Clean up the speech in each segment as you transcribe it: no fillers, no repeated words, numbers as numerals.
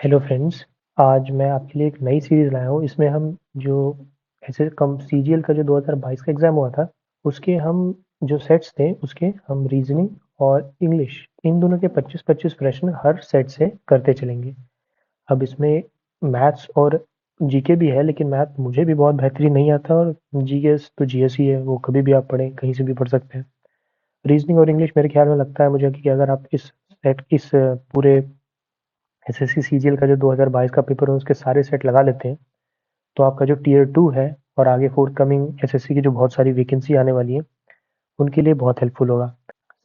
Hello friends. आज मैं आपके लिए एक नई सीरीज़ लाया हूँ। इसमें हम जो ऐसे कम सीजीएल का जो 2022 का एग्ज़ाम हुआ था, उसके हम जो सेट्स थे, उसके हम रीज़निंग और इंग्लिश इन दोनों के 25-25 प्रश्न हर सेट से करते चलेंगे। अब इसमें मैथ्स और जीके भी है, लेकिन मैथ मुझे भी बहुत बेहतरीन नहीं आता और जीएस तो जीएस ही है, वो कभी भी आप पढ़ें, कहीं से भी पढ़ सकते हैं। रीज़निंग और इंग्लिश मेरे ख्याल में लगता है मुझे कि अगर आप इस पूरे एसएससी सीजीएल का जो 2022 का पेपर है उसके सारे सेट लगा लेते हैं, तो आपका जो टियर 2 है और आगे फोर्थ एसएससी की जो बहुत सारी वैकेंसी आने वाली है, उनके लिए बहुत हेल्पफुल होगा।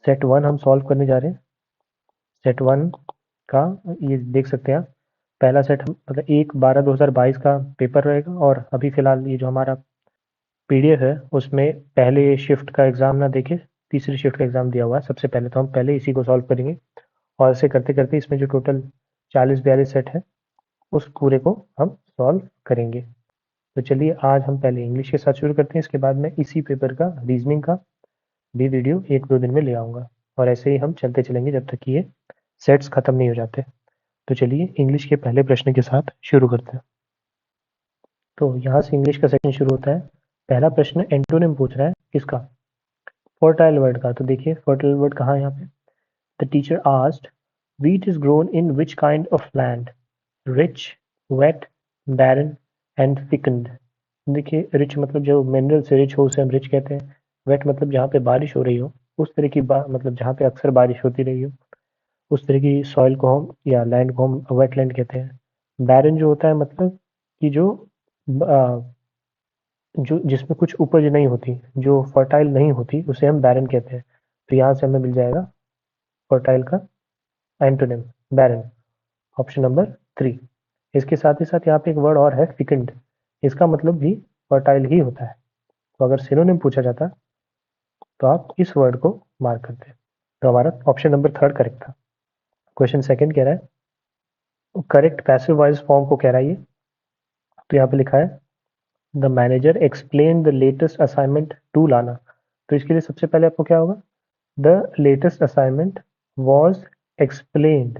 सेट 1 हम सॉल्व करने जा रहे हैं। सेट 1 का ये देख सकते हैं आप। पहला सेट हम मतलब 1/12/2022 का पेपर रहेगा और अभी फिलहाल ये जो हमारा पीडीएफ है उसमें पहले शिफ्ट का एग्जाम ना देके तीसरी शिफ्ट का एग्जाम दिया हुआ है। सबसे पहले तो हम पहले इसी को सॉल्व करेंगे और ऐसे करते करते इसमें जो टोटल 40-42 सेट है उस पूरे को हम सॉल्व करेंगे। तो चलिए आज हम पहले इंग्लिश के साथ शुरू करते हैं, इसके बाद मैं इसी पेपर का रीजनिंग का भी वीडियो 1-2 दिन में ले आऊँगा और ऐसे ही हम चलते चलेंगे जब तक कि ये सेट्स खत्म नहीं हो जाते। तो चलिए इंग्लिश के पहले प्रश्न के साथ शुरू करते हैं। तो यहाँ से इंग्लिश का सेक्शन शुरू होता है। पहला प्रश्न एंटोनिम पूछ रहा है किसका? फर्टाइल वर्ड का। तो देखिए फर्टाइल वर्ड कहाँ है यहाँ पे? The teacher asked wheat is grown in which kind of land? Rich, wet, barren and thickened. देखिए रिच मतलब जो मिनरल से रिच हो उसे हम रिच कहते हैं। वेट मतलब जहाँ पे बारिश हो रही हो उस तरह की मतलब जहाँ पे अक्सर बारिश होती रही हो उस तरह की सॉइल को हम या लैंड को हम वेटलैंड कहते हैं। बैरन जो होता है मतलब कि जो जिसमें कुछ उपज नहीं होती, जो फर्टाइल नहीं होती, उसे हम बैरन कहते हैं। तो यहाँ से हमें मिल जाएगा फर्टाइल का एंटोनिम बैरन, ऑप्शन नंबर 3। इसके साथ ही साथ यहाँ पे एक वर्ड और है फिकंड। इसका मतलब भी फर्टाइल ही होता है। तो अगर सिनोनिम पूछा जाता तो आप इस वर्ड को मार्क करते। तो हमारा ऑप्शन नंबर 3 करेक्ट था। क्वेश्चन सेकंड कह रहा है करेक्ट पैसिव वॉइस फॉर्म को कह रहा है ये। तो यहाँ पे लिखा है the manager explain the latest assignment to Lana. तो इसके लिए सबसे पहले आपको क्या होगा? The latest assignment was explained.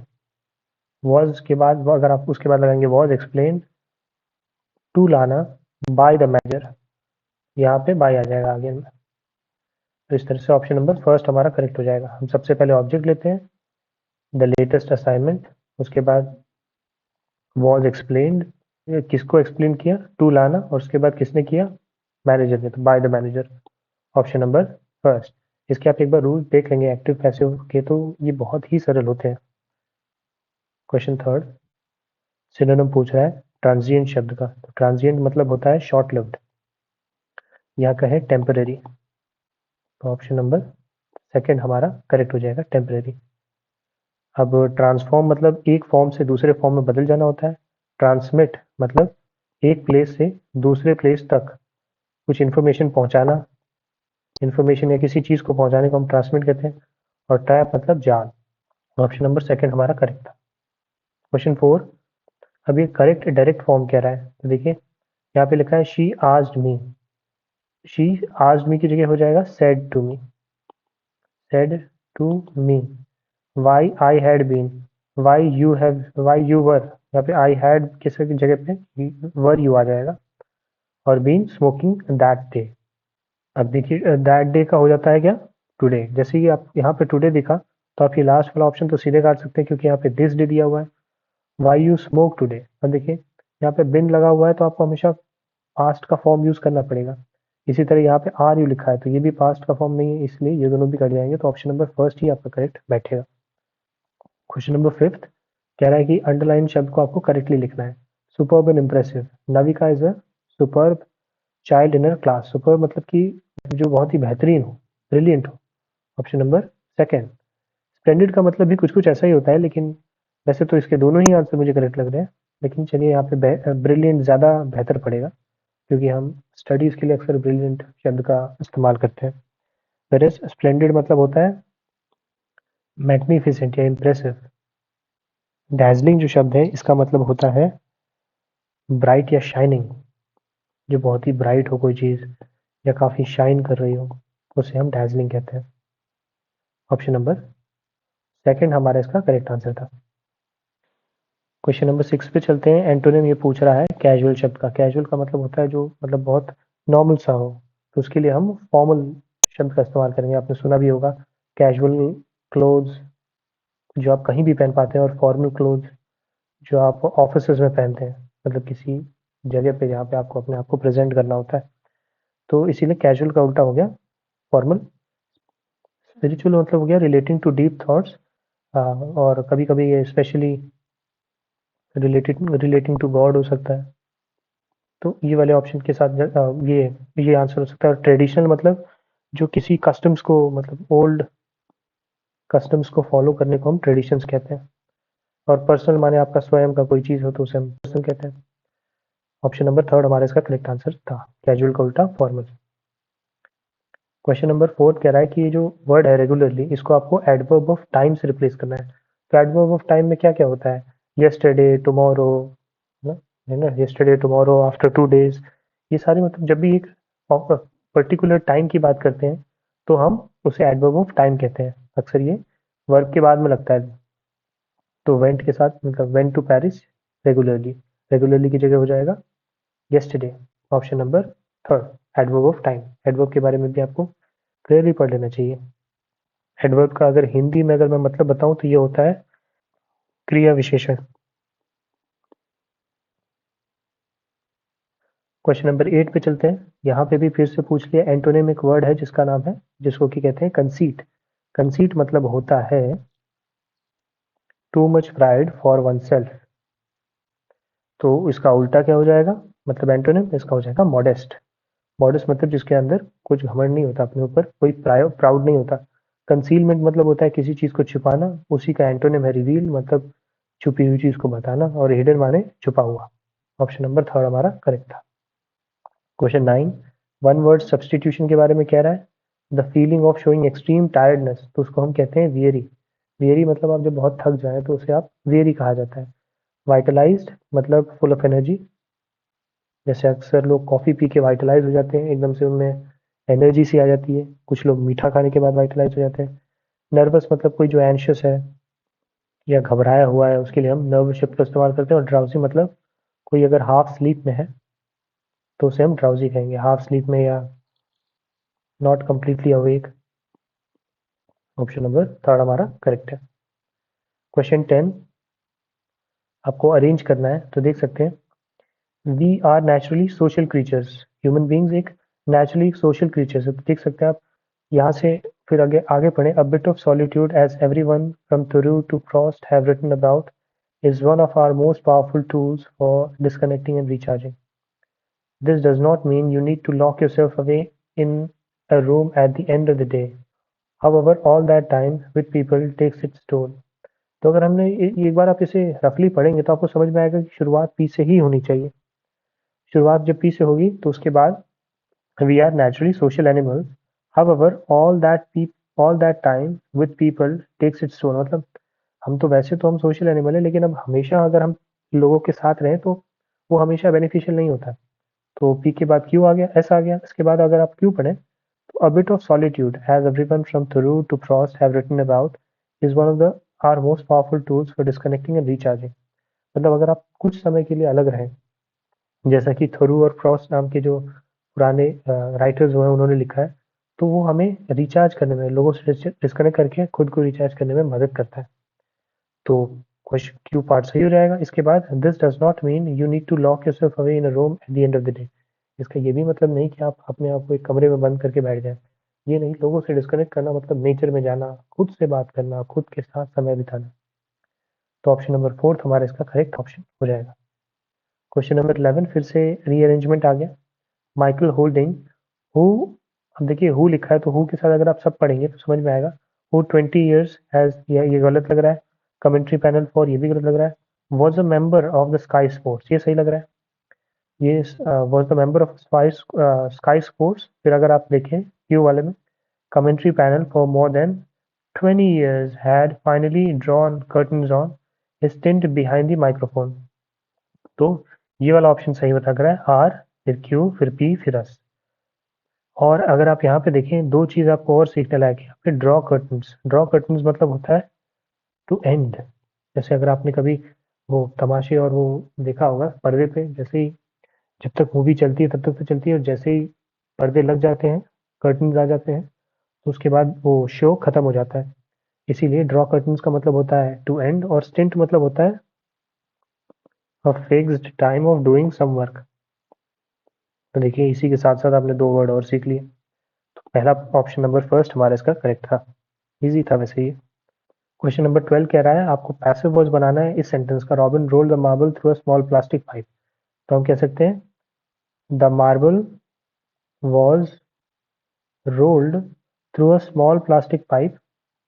Was के बाद अगर आप उसके बाद लगाएंगे was explained to Lana by the manager, यहाँ पे बाय आ जाएगा आगे में। तो इस तरह से ऑप्शन नंबर फर्स्ट हमारा करेक्ट हो जाएगा। हम सबसे पहले ऑब्जेक्ट लेते हैं द लेटेस्ट असाइनमेंट, उसके बाद वॉज एक्सप्लेन्ड, किसको एक्सप्लेन किया? टू लाना, और उसके बाद किसने किया? मैनेजर ने, तो bye the manager, option number first. इसके आप एक बार रूल देख लेंगे एक्टिव पैसिव के, तो ये बहुत ही सरल होते हैं। क्वेश्चन थर्ड सिनोनिम पूछ रहा है ट्रांजिएंट शब्द का। तो ट्रांजिएंट मतलब होता है शॉर्ट लिव्ड, यहाँ का है टेम्पररी। तो ऑप्शन नंबर सेकंड हमारा करेक्ट हो जाएगा, टेम्पररी। अब ट्रांसफॉर्म मतलब एक फॉर्म से दूसरे फॉर्म में बदल जाना होता है। ट्रांसमिट मतलब एक प्लेस से दूसरे प्लेस तक कुछ इन्फॉर्मेशन पहुंचाना, इन्फॉर्मेशन या किसी चीज को पहुंचाने को हम ट्रांसमिट कहते हैं। और ट्रैप मतलब जाल। ऑप्शन नंबर सेकंड हमारा करेक्ट था। क्वेश्चन फोर, अब ये करेक्ट डायरेक्ट फॉर्म कह रहा है। तो देखिए यहाँ पे लिखा है she asked me. She asked me की जगह हो जाएगा said to me, said to me. Why I had been, why you were, यहाँ पे आई हैड किसी की जगह पे वर यू आ जाएगा, और बीन स्मोकिंग दैट डे। अब देखिए दैट डे का हो जाता है क्या? टुडे। जैसे ही आप यहाँ पे टुडे दिखा तो आप ये लास्ट वाला ऑप्शन तो सीधे काट सकते हैं क्योंकि यहाँ पे दिस डे दिया हुआ है। वाई यू स्मोक टुडे, अब देखिए यहाँ पे बिन लगा हुआ है तो आपको हमेशा पास्ट का फॉर्म यूज करना पड़ेगा। इसी तरह यहाँ पे आर यू लिखा है तो ये भी पास्ट का फॉर्म नहीं है, इसलिए ये दोनों भी कट जाएंगे। तो ऑप्शन नंबर फर्स्ट ही आपका करेक्ट बैठेगा। क्वेश्चन नंबर फिफ्थ कह रहा है कि अंडरलाइन शब्द को आपको करेक्टली लिखना है। Superb and impressive. Navika is a superb child in a class. Superb मतलब कि जो बहुत ही बेहतरीन हो, ब्रिलियंट हो, ऑप्शन नंबर सेकंड। स्प्लेंडेड का मतलब भी कुछ कुछ ऐसा ही होता है, लेकिन वैसे तो इसके दोनों ही आंसर मुझे करेक्ट लग रहे हैं। लेकिन चलिए यहाँ पे ब्रिलियंट ज़्यादा बेहतर पड़ेगा क्योंकि हम स्टडीज़ के लिए अक्सर ब्रिलियंट शब्द का इस्तेमाल करते हैं। वेरएज़ स्प्लेंडेड मतलब होता है मैग्निफिसेंट या इम्प्रेसिव। डैज़लिंग जो शब्द है इसका मतलब होता है ब्राइट या शाइनिंग, जो बहुत ही ब्राइट हो कोई चीज़ या काफ़ी शाइन कर रही हो, उसे हम डैज़लिंग कहते हैं। ऑप्शन नंबर सेकंड हमारा इसका करेक्ट आंसर था। क्वेश्चन नंबर 6 पे चलते हैं। एंटोनिम ये पूछ रहा है कैजुअल शब्द का। कैजुअल का मतलब होता है जो मतलब बहुत नॉर्मल सा हो, तो उसके लिए हम फॉर्मल शब्द का इस्तेमाल करेंगे। आपने सुना भी होगा कैजुअल क्लोथ्स जो आप कहीं भी पहन पाते हैं, और फॉर्मल क्लोथ्स जो आप ऑफिसेज में पहनते हैं, मतलब किसी जगह पे जहाँ पे आपको अपने आप को प्रेजेंट करना होता है। तो इसीलिए कैजुअल का उल्टा हो गया फॉर्मल। स्पिरिचुअल मतलब हो गया रिलेटिंग टू डीप थॉट्स, और कभी कभी ये स्पेशली रिलेटिंग टू गॉड हो सकता है। तो ये वाले ऑप्शन के साथ ये आंसर हो सकता है। और ट्रेडिशनल मतलब जो किसी कस्टम्स को, मतलब ओल्ड कस्टम्स को फॉलो करने को हम ट्रेडिशंस कहते हैं। और पर्सनल माने आपका स्वयं का कोई चीज़ हो तो उसे हम पर्सनल कहते हैं। ऑप्शन नंबर थर्ड हमारा इसका करेक्ट आंसर था, कैजुअल का उल्टा फॉर्मल। क्वेश्चन नंबर 4 कह रहा है कि ये जो वर्ड है रेगुलरली, इसको आपको एडवर्ब ऑफ टाइम से रिप्लेस करना है। तो एडवर्ब ऑफ टाइम में क्या क्या होता है? यस्टरडे, टुमारो, है ना, यस्टरडे, टुमारो, आफ्टर 2 days। ये सारे मतलब जब भी एक पर्टिकुलर टाइम की बात करते हैं तो हम उसे एडवर्ब ऑफ टाइम कहते हैं। अक्सर ये वर्ब के बाद में लगता है। तो वेंट के साथ मतलब went to Paris regularly, regularly की जगह हो जाएगा yesterday. Option number third adverb of time. Adverb के बारे में भी आपको क्लियरली पढ़ लेना चाहिए। एडवर्ब का अगर हिंदी में अगर मैं मतलब बताऊं तो ये होता है क्रिया विशेषण। क्वेश्चन नंबर 8 पे चलते हैं। यहाँ पे भी फिर से पूछ लिया। एंटोनिम एक वर्ड है जिसका नाम है, जिसको कि कहते हैं कंसीट। कंसीट मतलब होता है too much pride for one self. तो इसका उल्टा क्या हो जाएगा? मतलब एंटोनिम इसका हो जाएगा मॉडेस्ट। मॉडेस्ट मतलब जिसके अंदर कुछ घमंड नहीं होता, अपने ऊपर कोई प्राउड नहीं होता। कंसीलमेंट मतलब होता है किसी चीज को छुपाना, उसी का एंटोनिम है रिवील, मतलब छुपी हुई चीज को बताना। और हिडन माने छुपा हुआ। ऑप्शन नंबर थर्ड हमारा करेक्ट था। क्वेश्चन 9 वन वर्ड सब्सटीट्यूशन के बारे में कह रहा है। The feeling of showing extreme tiredness, तो उसको हम कहते हैं वियरी। वियरी मतलब आप जब बहुत थक जाए तो उसे आप वियरी कहा जाता है। वाइटलाइज्ड मतलब फुल ऑफ एनर्जी। जैसे अक्सर लोग कॉफी पी के वाइटलाइज हो जाते हैं, एकदम से उनमें एनर्जी सी आ जाती है। कुछ लोग मीठा खाने के बाद वाइटलाइज हो जाते हैं। नर्वस मतलब कोई जो एंशियस है या घबराया हुआ है, उसके लिए हम नर्वस शब्द का इस्तेमाल करते हैं। और ड्राउजी मतलब कोई अगर हाफ स्लीप में है तो उसे हम ड्राउजी कहेंगे, हाफ स्लीप में या not completely awake. Option number third हमारा करेक्ट है। क्वेश्चन 10 आपको अरेंज करना है, तो देख सकते हैं we are naturally social creatures. Human beings एक नेचुरली सोशल क्रीचर्स है। तो देख सकते हैं आप यहाँ से, फिर आगे आगे पढ़े। A bit of solitude as everyone from Thoreau to Frost have written about is one of our most powerful tools for disconnecting and recharging. This does not mean you need to lock yourself away in a room at the end of the day. However, all that time with people takes its toll. तो अगर हमने एक बार आप इसे रफली पढ़ेंगे तो आपको समझ में आएगा कि शुरुआत पी से ही होनी चाहिए। शुरुआत जब पी से होगी तो उसके बाद we are naturally social animals. However all that time with people takes its toll. मतलब हम तो वैसे तो हम सोशल एनिमल है, लेकिन अब हमेशा अगर हम लोगों के साथ रहें तो वो हमेशा बेनिफिशियल नहीं होता। तो पी के बाद क्यू आ गया, एस आ गया। इसके बाद अगर आप क्यू पढ़ें तो a bit of solitude as everyone from Thoreau to Frost have written about is one of the our most powerful tools for disconnecting and recharging. मतलब अगर आप कुछ समय के लिए अलग रहें, जैसा कि थरू और फ्रॉस्ट नाम के जो पुराने राइटर्स हुए हैं उन्होंने लिखा है, तो वो हमें रिचार्ज करने में, लोगों से डिस्कनेक्ट करके खुद को रिचार्ज करने में मदद करता है। तो क्वेश्चन क्यू पार्ट सही हो जाएगा। इसके बाद this does not mean you need to lock yourself away in a room at the end of the day. इसका ये भी मतलब नहीं कि आप अपने आप को एक कमरे में बंद करके बैठ जाएं। ये नहीं, लोगों से डिस्कनेक्ट करना मतलब नेचर में जाना, खुद से बात करना, खुद के साथ समय बिताना। तो ऑप्शन नंबर फोर्थ हमारा इसका करेक्ट ऑप्शन हो जाएगा। क्वेश्चन नंबर 11 फिर से रीअरेंजमेंट आ गया। माइकल होल्डिंग हु, अब देखिए हु लिखा है तो हु के साथ अगर आप सब पढ़ेंगे तो समझ में आएगा। हु 20 years हैज, ये गलत लग रहा है। कमेंट्री पैनल फॉर, ये भी गलत लग रहा है। Was a member of the sky sports, ये सही लग रहा है। ये was the member of sky sports. फिर अगर आप देखें क्यू वाले में, commentary panel for more than 20 years had finally drawn curtains on his tent behind the microphone। तो ये वाला ऑप्शन सही बता रहा है। आर, फिर क्यू, फिर पी, फिर एस। और अगर आप यहाँ पे देखें, दो चीज आपको और सीखने लायक है। यहाँ पे ड्रॉ कर्टन्स, ड्रॉ कर्टन्स मतलब होता है टू एंड। जैसे अगर आपने कभी वो तमाशे और वो देखा होगा पर्दे पे, जैसे ही जब तक मूवी चलती है तब तक तो चलती है, और जैसे ही पर्दे लग जाते हैं, कर्टन्स आ जाते हैं, तो उसके बाद वो शो खत्म हो जाता है। इसीलिए ड्रॉ कर्टन्स का मतलब होता है टू एंड, और स्टिंट मतलब होता है a fixed time of doing some work. तो देखिए इसी के साथ साथ आपने दो वर्ड और सीख लिए। पहला ऑप्शन नंबर फर्स्ट हमारा इसका करेक्ट था। इजी था वैसे ये। क्वेश्चन नंबर 12 कह रहा है आपको पैसिव वॉइस बनाना है इस सेंटेंस का, Robin roll the marble through a small plastic pipe. तो हम कह सकते हैं the marble was rolled through a small plastic pipe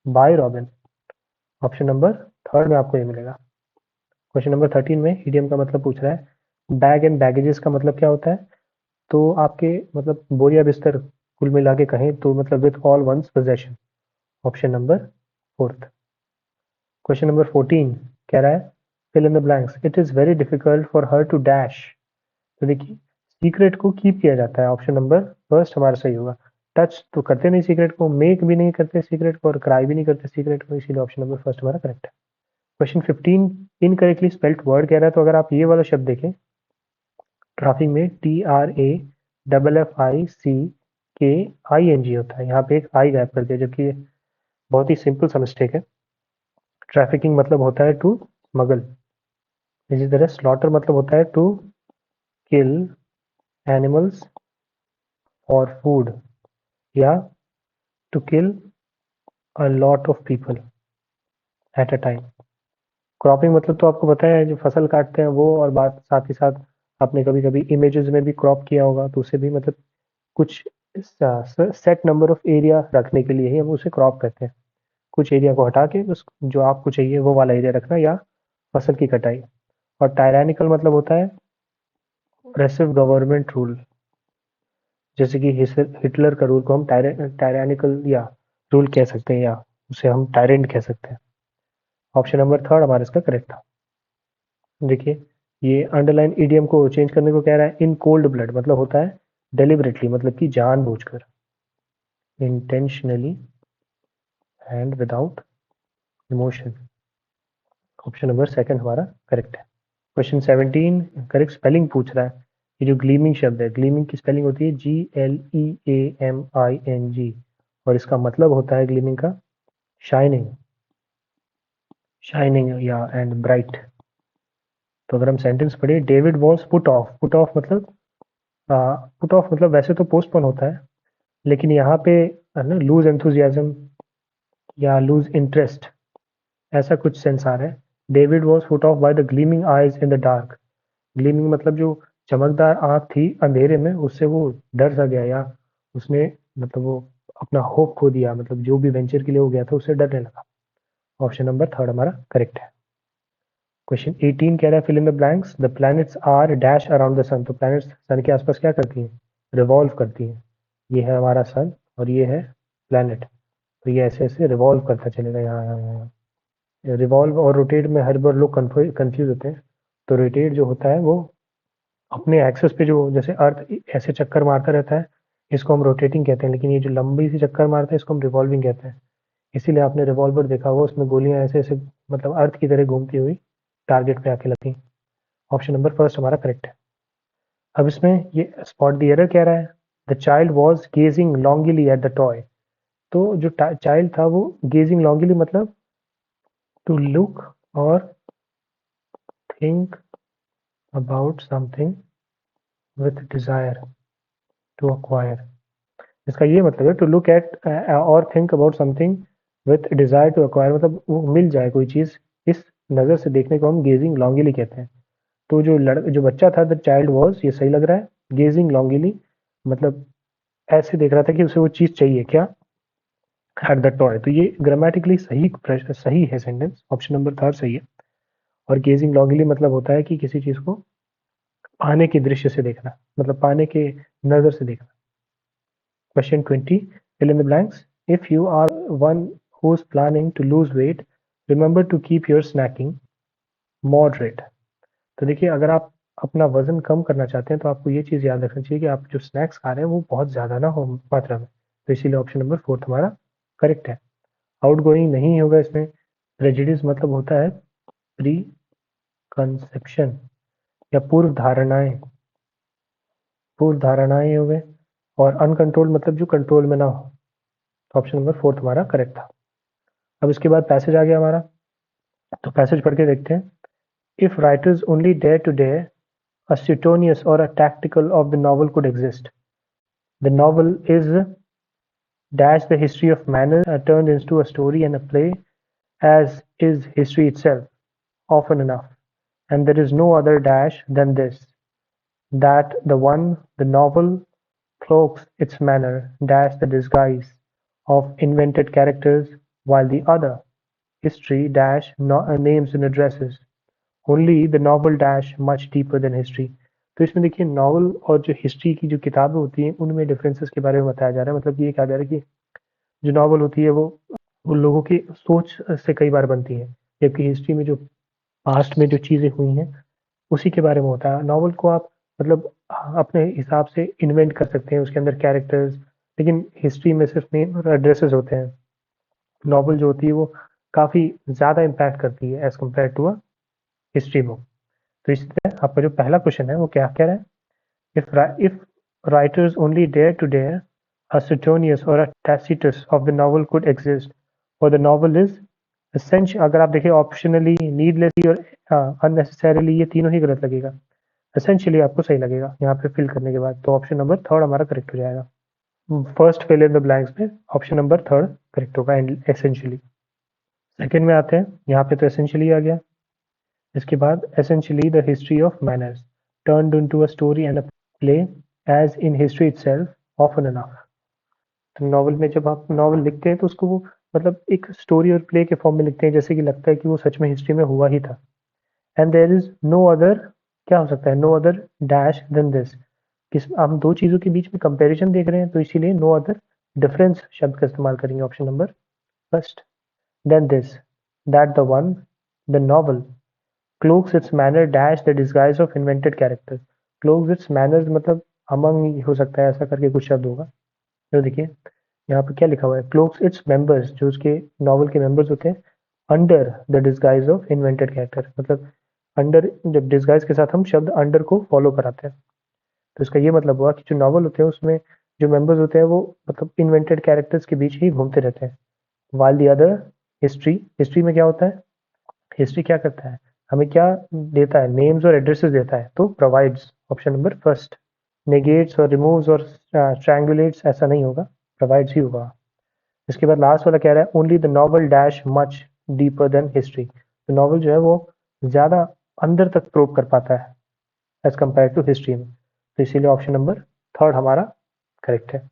by Robin. Option number third में आपको ये मिलेगा। क्वेश्चन नंबर 13 में इडियम का मतलब पूछ रहा है बैग एंड बैगेजेस का मतलब क्या होता है। तो आपके मतलब बोरिया बिस्तर कुल मिला के कहें तो मतलब with all one's possession. Option number fourth. Question number 14 कह रहा है fill in the blanks it is very difficult for her to dash. तो देखिए सीक्रेट को कीप किया जाता है, ऑप्शन नंबर फर्स्ट हमारा सही होगा। टच तो करते नहीं सीक्रेट को, मेक भी नहीं करते सीक्रेट को, और क्राई भी नहीं करते सीक्रेट को, इसीलिए ऑप्शन नंबर फर्स्ट हमारा करेक्ट है। क्वेश्चन 15 इनकरेक्टली स्पेल्ड वर्ड कह रहा है, तो अगर आप ये वाला शब्द देखें ट्रैफिक में TRAFFICKING होता है, यहाँ पे एक आई गायब कर दिया, जबकि ये बहुत ही सिंपल सा मिस्टेक है। ट्रैफिकिंग मतलब होता है टू स्मगल। इसी तरह स्लॉटर मतलब होता है to kill animals for food, या to kill a lot of people at a time. Cropping मतलब तो आपको पता है जो फसल काटते हैं वो, और बात साथ ही साथ आपने कभी कभी इमेजेस में भी क्रॉप किया होगा, तो उसे भी मतलब कुछ सेट नंबर ऑफ एरिया रखने के लिए ही हम उसे क्रॉप कहते हैं। कुछ एरिया को हटा के बस जो आपको चाहिए वो वाला एरिया रखना, या फसल की कटाई। और टायरानिकल मतलब होता है ऑप्रेसिव गवर्नमेंट रूल, जैसे कि हिटलर का रूल को हम टायरानिकल या रूल कह सकते हैं, या उसे हम टायरेंट कह सकते हैं। ऑप्शन नंबर थर्ड हमारा इसका करेक्ट था। देखिए ये अंडरलाइन ईडीएम को चेंज करने को कह रहा है इन कोल्ड ब्लड मतलब होता है डेलिबरेटली, मतलब कि जानबूझकर, intentionally and without emotion. Option number second हमारा करेक्ट है। क्वेश्चन 17 करेक्ट स्पेलिंग पूछ रहा है। ये जो ग्लीमिंग शब्द है, ग्लीमिंग की स्पेलिंग होती है GLEAMING, और इसका मतलब होता है ग्लीमिंग का शाइनिंग, शाइनिंग या एंड ब्राइट। तो अगर हम सेंटेंस पढ़े David was put off, put off मतलब पुट ऑफ मतलब वैसे तो पोस्टपोन होता है, लेकिन यहाँ पे है ना लूज एंथुजियाज्म या लूज इंटरेस्ट, ऐसा कुछ सेंस आ रहा है। David was put off by the gleaming eyes in the dark. Gleaming मतलब जो चमकदार आंख थी अंधेरे में, उससे वो डर सा गया, या उसने मतलब वो अपना होप खो दिया, मतलब जो भी वेंचर के लिए हो गया था उससे डरने लगा। ऑप्शन नंबर थर्ड हमारा करेक्ट है। क्वेश्चन 18 कह रहा है fill in the blanks the planets are dash around the sun. तो प्लैनेट्स सन के आसपास क्या करती हैं, रिवॉल्व करती हैं। ये है हमारा सन और ये है प्लैनेट, तो ये ऐसे ऐसे रिवॉल्व करता चलेगा यहाँ यहाँ यहाँ। रिवॉल्व और रोटेट में हर बार लोग कंफ्यूज होते हैं। तो रोटेट जो होता है वो अपने एक्सेस पे, जो जैसे अर्थ ऐसे चक्कर मारता रहता है, इसको हम रोटेटिंग कहते हैं, लेकिन ये जो लंबी सी चक्कर मारता है इसको हम रिवॉल्विंग कहते हैं। इसीलिए आपने रिवॉल्वर देखा होगा, उसमें गोलियां ऐसे ऐसे मतलब अर्थ की तरह घूमती हुई टारगेट पे आके लगती हैं। ऑप्शन नंबर फर्स्ट हमारा करेक्ट है। अब इसमें ये स्पॉट द एरर कह रहा है the child was gazing longingly at the toy. तो जो चाइल्ड था वो गेजिंग लॉन्गली मतलब टू लुक और think about something with desire to acquire. इसका ये मतलब है टू लुक एट और think about something with desire to acquire, मतलब वो मिल जाए कोई चीज, इस नजर से देखने को हम गेजिंग लॉन्गली कहते हैं। तो जो बच्चा था द चाइल्ड वॉज, ये सही लग रहा है। गेजिंग लॉन्गली मतलब ऐसे देख रहा था कि उसे वो चीज चाहिए क्या, एट द टॉय। तो ये ग्रामेटिकली सही है सेंटेंस, ऑप्शन नंबर थर्ड सही है। और गेजिंग लॉन्गली मतलब होता है कि किसी चीज को पाने के दृश्य से देखना, मतलब पाने के नजर से देखना। Question 20. Fill in the blanks. If you are one who's planning to lose weight, remember to keep your snacking moderate. तो देखिए अगर आप अपना वजन कम करना चाहते हैं तो आपको ये चीज़ याद रखनी चाहिए कि आप जो स्नैक्स खा रहे हैं वो बहुत ज़्यादा ना हो मात्रा में। तो इसीलिए ऑप्शन नंबर फोर्थ हमारा करेक्ट है। आउट गोइंग नहीं होगा इसमें। प्रेजिडिस मतलब होता है प्री कंसेप्शन या पूर्व धारणाएं हो गए, और अनकंट्रोल मतलब जो कंट्रोल में ना हो। तो ऑप्शन नंबर 4 हमारा करेक्ट था। अब इसके बाद पैसेज आ गया हमारा, तो पैसेज पढ़ के देखते हैं। If writers only dare to dare a Suetonius or a tactical of the novel could exist. The novel is dash the history of manners turned into a story and a play, as is history itself, often enough. And there is no other dash than this, that the novel, cloaks its manner dash the disguise of invented characters, while the other, history dash names and addresses. Only the novel dash much deeper than history. तो इसमें देखिए novel और जो history की जो किताबें होती हैं उनमें डिफरेंसेस के बारे में बताया जा रहा है। मतलब ये कहा जा रहा है कि जो नॉवल होती है वो उन लोगों की सोच से कई बार बनती है, जबकि हिस्ट्री में जो पास्ट में जो चीज़ें हुई हैं उसी के बारे में होता है। नॉवल को आप मतलब अपने हिसाब से इन्वेंट कर सकते हैं, उसके अंदर कैरेक्टर्स, लेकिन हिस्ट्री में सिर्फ नेम और एड्रेसेस होते हैं। नॉवल जो होती है वो काफ़ी ज़्यादा इम्पैक्ट करती है as compare to a history book. तो इसी तरह आपका जो पहला क्वेश्चन है वो क्या कह रहा है, if writers only dare to dare a Suetonius or a Tacitus of the novel could exist, or the novel is essential। अगर आप देखें ऑप्शनली, नीडलेसली और अननेसेसरीली, ये तीनों ही गलत लगेगा। एसेंशियली आपको सही लगेगा यहाँ पे फिल करने के बाद। तो ऑप्शन नंबर 3 हमारा करेक्ट हो जाएगा। First fill in the blanks में ऑप्शन नंबर 3 करेक्ट होगा, एसेंशियली। सेकेंड में आते हैं, यहाँ पे तो एसेंशियली आ गया। इसके बाद essentially the history of manners turned into a story and a play, as in history itself often enough। तो नॉवल में जब आप नॉवल लिखते हैं तो उसको वो मतलब एक स्टोरी और प्ले के फॉर्म में लिखते हैं, जैसे कि लगता है कि वो सच में हिस्ट्री में हुआ ही था। And there is no other, क्या हो सकता है, no other dash than this. किस हम दो चीज़ों के बीच में कंपैरिजन देख रहे हैं, तो इसीलिए नो अदर डिफरेंस शब्द का इस्तेमाल करेंगे option number first. Than this, that the novel cloaks its manner dash the disguise of invented character. Cloaks its manners मतलब अमंग हो सकता है, ऐसा करके कुछ शब्द होगा। तो देखिए यहाँ पे क्या लिखा हुआ है, क्लोक्स इट्स मेंबर्स, जो उसके नॉवल के मेंबर्स होते हैं, under the disguise of invented character. मतलब अंडर, जब डिस्गाइज के साथ हम शब्द अंडर को फॉलो कराते हैं, तो इसका ये मतलब हुआ कि जो नॉवल होते हैं उसमें जो मेंबर्स होते हैं वो मतलब इन्वेंटेड कैरेक्टर्स के बीच ही घूमते रहते हैं। वाइल द अदर, हिस्ट्री में क्या होता है, हिस्ट्री क्या करता है, हमें क्या देता है, नेम्स और एड्रेसेस देता है। तो provides, option number first. Negates और रिमूव्स और स्ट्रैंगुलेट्स ऐसा नहीं होगा, प्रोवाइड्स ही होगा। इसके बाद लास्ट वाला कह रहा है only the novel dash much deeper than history. तो नॉवल जो है वो ज़्यादा अंदर तक प्रोब कर पाता है एज कम्पेयर टू हिस्ट्री में। तो इसीलिए ऑप्शन नंबर 3 हमारा करेक्ट है।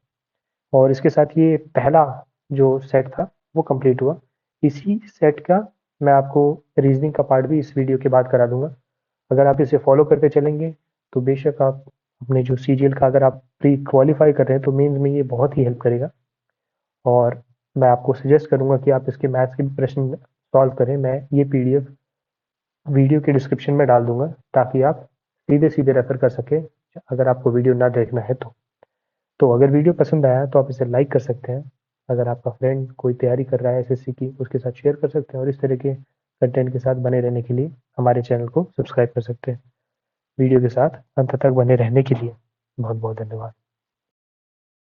और इसके साथ ये पहला जो सेट था वो कंप्लीट हुआ। इसी सेट का मैं आपको रीजनिंग का पार्ट भी इस वीडियो के बाद करा दूंगा। अगर आप इसे फॉलो करके चलेंगे तो बेशक आप अपने जो सीजीएल का अगर आप प्री क्वालिफाई कर रहे हैं तो मेंस में ये बहुत ही हेल्प करेगा। और मैं आपको सजेस्ट करूंगा कि आप इसके मैथ्स के भी प्रश्न सॉल्व करें। मैं ये पीडीएफ वीडियो के डिस्क्रिप्शन में डाल दूंगा ताकि आप सीधे सीधे रेफर कर सकें अगर आपको वीडियो ना देखना है तो अगर वीडियो पसंद आया तो आप इसे लाइक कर सकते हैं। अगर आपका फ्रेंड कोई तैयारी कर रहा है एसएससी की, उसके साथ शेयर कर सकते हैं, और इस तरह के कंटेंट के साथ बने रहने के लिए हमारे चैनल को सब्सक्राइब कर सकते हैं। वीडियो के साथ अंत तक बने रहने के लिए बहुत बहुत धन्यवाद।